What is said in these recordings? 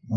ओ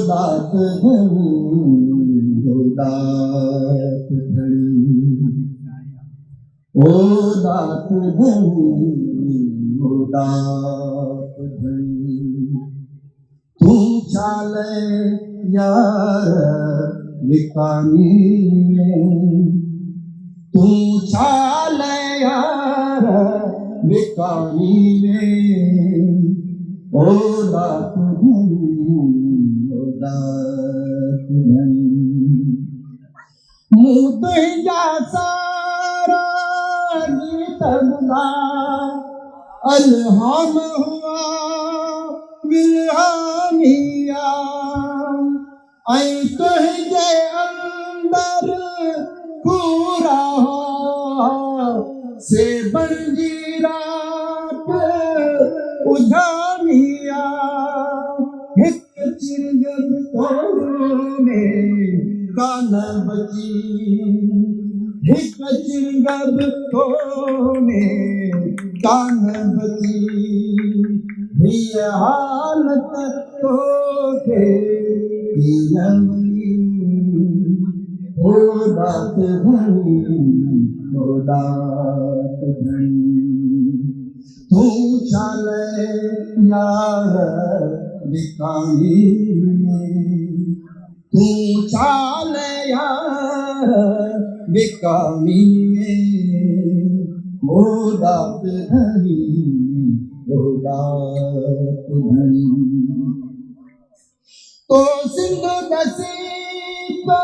दात धनी, ओ दात धनी, ओ दात धनी, ओ दात धनी, तू चाले यार विकामी में, तू चाले यार विकामी में, ओ दात धनी, ओ दात धनी, मुझे जा सारा गीत गुना अलहम हुआ मिलहानिया, आई तुझे अंदर पूरा से बंजीरात उधानिया, एक चिरगब में कान बची, एक चिरगब में कान बची, ये हालत तो के ओ दात धनी, ओ दात धनी, तू चाले यार विकामी में, तू चाले यार विकामी में, ओ दात धनी, ओ दात धनी, तो सिंध नसी तो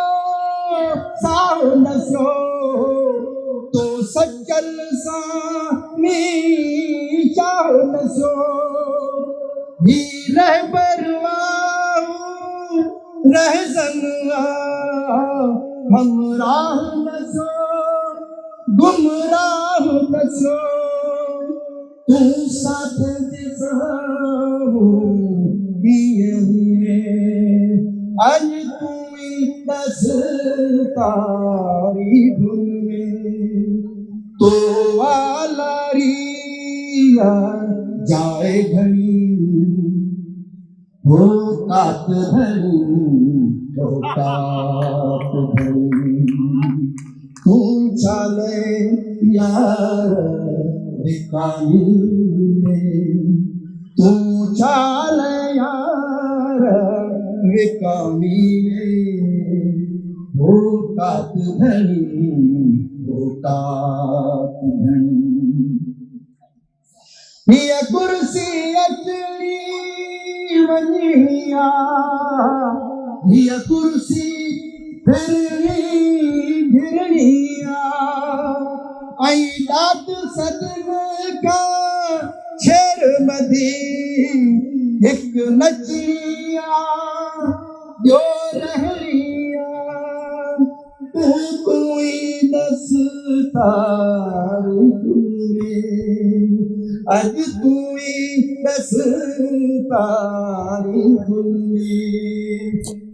साव नसो, तो सचल सा मी चाह नसो, ही रह बरवाऊ रह संगा, हमराह नसो गुमराह नसो, तू साथ दिसाऊ किए हुए, आज तू बस तारी धुन में, तो वाला रिया जाए घड़ी, हो कात धनी, हो कात धनी, तू चाले यार विकामी में, तू चाले यार विकामी में, हो कात धनी, हो कात धनी, ये कुर्सी अचली वनिया, ये कुर्सी फिरनी गिरनिया, आई दात सदन का शेर मधी, एक नचिया जो रहलिया, तू कोई दस्तार तुमे, आज कोई दस्तार तुमे,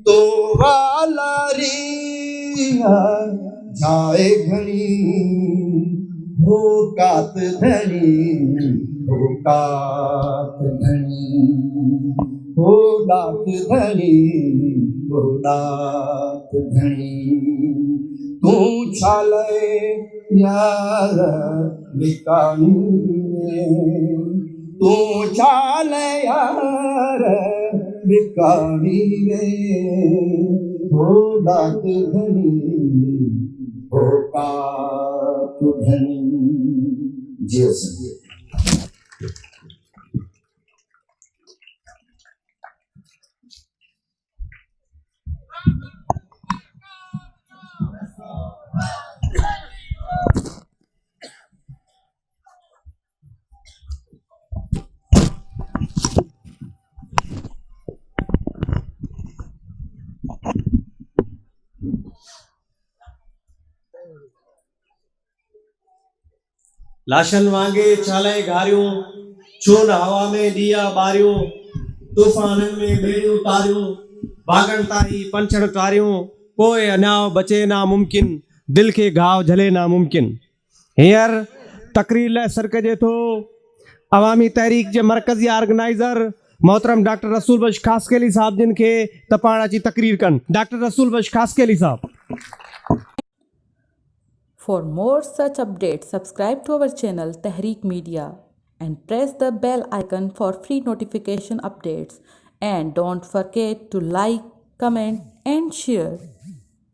तो वाला रिया जाए घड़ी, हो कात धनी, हो कात धनी, हो दात धनी, हो दात धनी, तू चाले यार विकामी में, तू चाले यार विकामी में, हो दात धनी, हो कात धनी। जी सर, लाशन वांगे छाले घारियूं, चून हवा में दिया बारियूं, तूफाननि में बेड़ियूं तारियूं, भागण ताईं पंछड़ कारियूं, पोइ अञाव बचे नामुमकिन, दिल के घाव झले नामुमकिन। हींअर तकरीर लाइ सरकजे थो अवामी तहरीक जे मरकज़ी ऑर्गेनाइज़र मोहतरम डॉक्टर रसूल बख्श खासकेली साहब जिन खे त पाण अची तकरीर कनि। डॉक्टर रसूल बख्श खासकेली साहब। For more such updates, subscribe to our channel Tehreek Media and press the bell icon for free notification updates. And don't forget to like, comment and share.